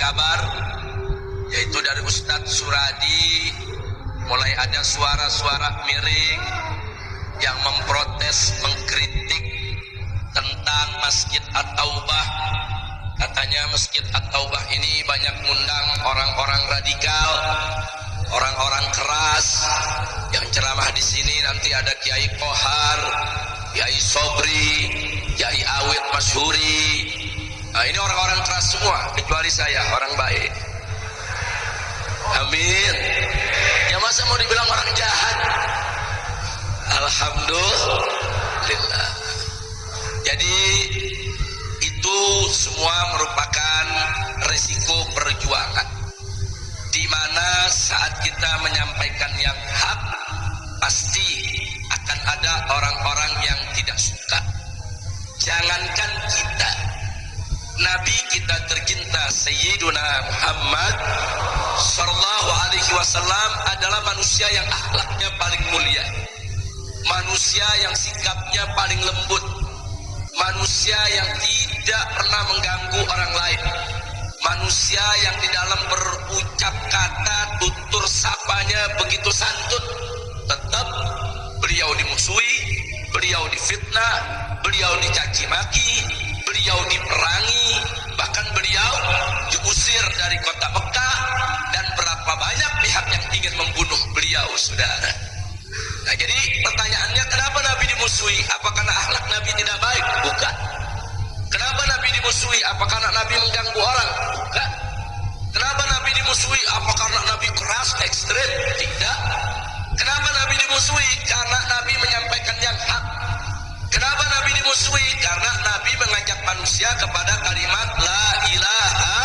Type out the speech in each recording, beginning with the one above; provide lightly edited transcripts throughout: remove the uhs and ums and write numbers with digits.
kabar, yaitu dari Ustadz Suradi, mulai ada suara-suara miring yang memprotes, mengkritik tentang Masjid At-Taubah. Katanya Masjid At-Taubah ini banyak ngundang orang-orang radikal, orang-orang keras. Yang ceramah di sini nanti ada Kiai Kohar, Kiai Sobri, Kiai Awit Masyhuri. Nah, ini orang-orang keras semua, kecuali saya, orang baik. Amin. Ya masa mau dibilang orang jahat? Alhamdulillah. Jadi itu semua merupakan resiko perjuangan, di mana saat kita menyampaikan yang hak, pasti akan ada orang-orang yang tidak suka. Jangankan kita, Nabi kita tercinta Sayyiduna Muhammad Sallallahu Alaihi Wasallam adalah manusia yang akhlaknya paling mulia, manusia yang sikapnya paling lembut, manusia yang tidak pernah mengganggu orang lain, manusia yang di dalam berucap kata tutur sapanya begitu santun. Tetap beliau dimusuhi, beliau difitnah, beliau dicaci maki, beliau diperangi, bahkan beliau diusir dari kota Mekah, dan berapa banyak pihak yang ingin membunuh beliau, saudara. Nah, jadi pertanyaannya, kenapa Nabi dimusuhi? Apa karena akhlak Nabi tidak baik? Bukan. Kenapa Nabi dimusuhi? Apa karena Nabi mengganggu orang? Bukan. Kenapa Nabi dimusuhi? Apa karena Nabi keras, ekstrem? Tidak. Kenapa Nabi dimusuhi? Karena Nabi menyampaikan yang hak. Kenapa Nabi dimusuhi? Karena Nabi mengajak manusia kepada kalimat La ilaha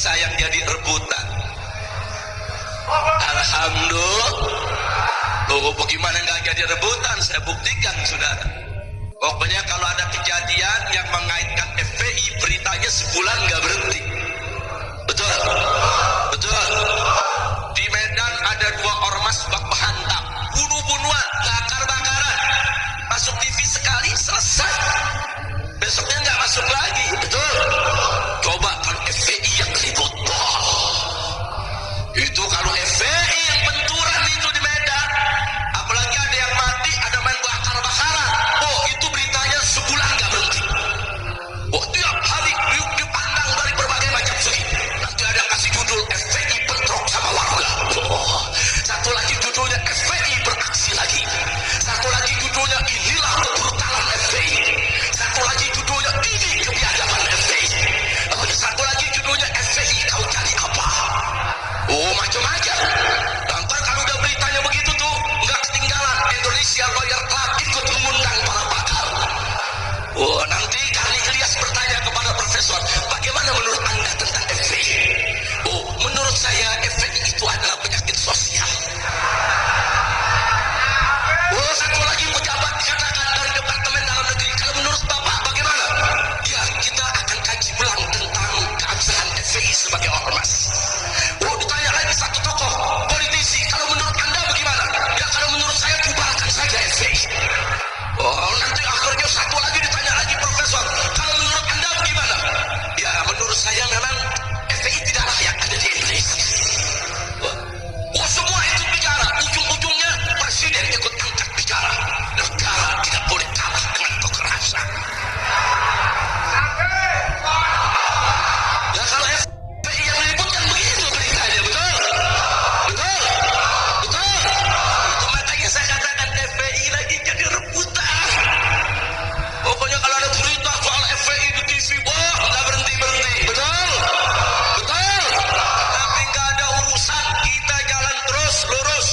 bisa yang jadi rebutan. Alhamdulillah. Loh, bagaimana nggak jadi rebutan? Saya buktikan, saudara. Pokoknya kalau ada kejadian yang mengaitkan FPI, beritanya sebulan nggak berhenti. Betul, betul. Di Medan ada 2 ormas baku hantam, bunuh-bunuhan, bakar-bakaran. Masuk TV sekali selesai, besoknya nggak masuk lagi. Betul. Coba kalau FPI yang ribut, itu kalau FPI yang benturan itu di Medan, apalagi ada yang mati, ada main bakar-bakaran, oh itu beritanya sebulan nggak berhenti. Oh tiap hari dipandang dari berbagai macam segi. Nanti ada yang kasih judul FPI bentrok sama warga. Oh, satu lagi judulnya FPI beraksi lagi. Satu lagi judulnya inilah kebrutalan FPI. Satu lagi judulnya ini kebiadaban FPI. Oh, satu lagi judulnya FPI kau cari apa? Oh macam-macam. Lantar kalau udah beritanya begitu tuh nggak ketinggalan, Indonesia Lawyer Club ikut mengundang para pakar. Oh nanti Karni Ilyas bertanya kepada profesor, bagaimana menurut anda tentang FPI? Oh menurut saya FPI itu adalah penyakit sosial. Oh satu lagi pejabat dikatakan dari Departemen Dalam Negeri, kalau menurut bapak bagaimana? Ya kita akan kaji ulang tentang keabsahan FPI sebagai ormas. Oh ditanya lagi satu tokoh politisi, kalau menurut anda bagaimana? Ya kalau menurut saya bubarkan saja FPI. Oh nanti akhirnya satu lagi ditanya lagi profesor, kalau menurut anda bagaimana? Ya menurut saya memang FPI tidak layak ada di Indonesia. Oh semua itu bicara, ujung-ujungnya presiden ikut angkat bicara. Negara tidak boleh kalah dengan kekerasan. Ya kalau FPI yang ributkan begitu beritanya, betul? Betul? Betul? Itu makanya saya katakan FPI lagi jadi rebutan. Pokoknya kalau ada berita soal FPI di TV, wah nggak berhenti-berhenti. Betul? Betul? Tapi nggak ada urusan, kita jalan terus, lurus.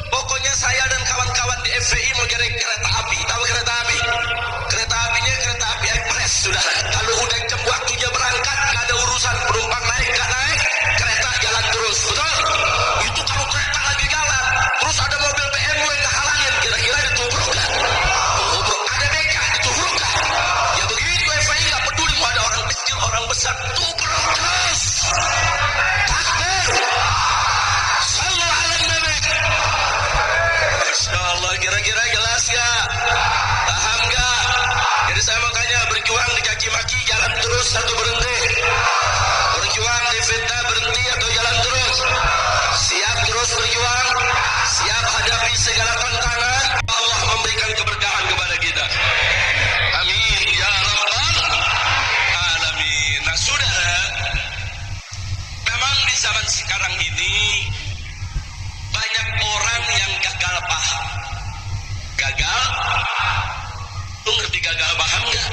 Pokoknya saya dan kawan-kawan di FPI mau cari kereta api. Tahu kereta api? Kereta apinya kereta api ekspres, saudara. Kalau udah jam waktunya berangkat, nggak ada urusan penumpang naik, nggak naik, kereta jalan terus. Betul? Itu kalau kereta lagi jalan, terus ada mobil BMW yang halangin, kira-kira ditubruk kan? Tubruk. Ada beca, ditubruk kan? Ya begitu, FPI nggak peduli mau ada orang kecil, orang besar, tubruk terus. Takbir. Sallu ala Nabi. Masya Allah, kira-kira jelas ya? Paham gak? Jadi saya makanya berjuang dicaci maki, jalan terus atau berhenti? Berjuang difitnah, berhenti atau jalan terus? Siap terus berjuang, siap hadapi segala tantangan. Allah memberikan keberkahan kepada kita. Amin ya rabbal alamin. Nah saudara, memang di zaman sekarang ini banyak orang yang gagal paham. Gagal? Lu ngerti gagal paham nggak?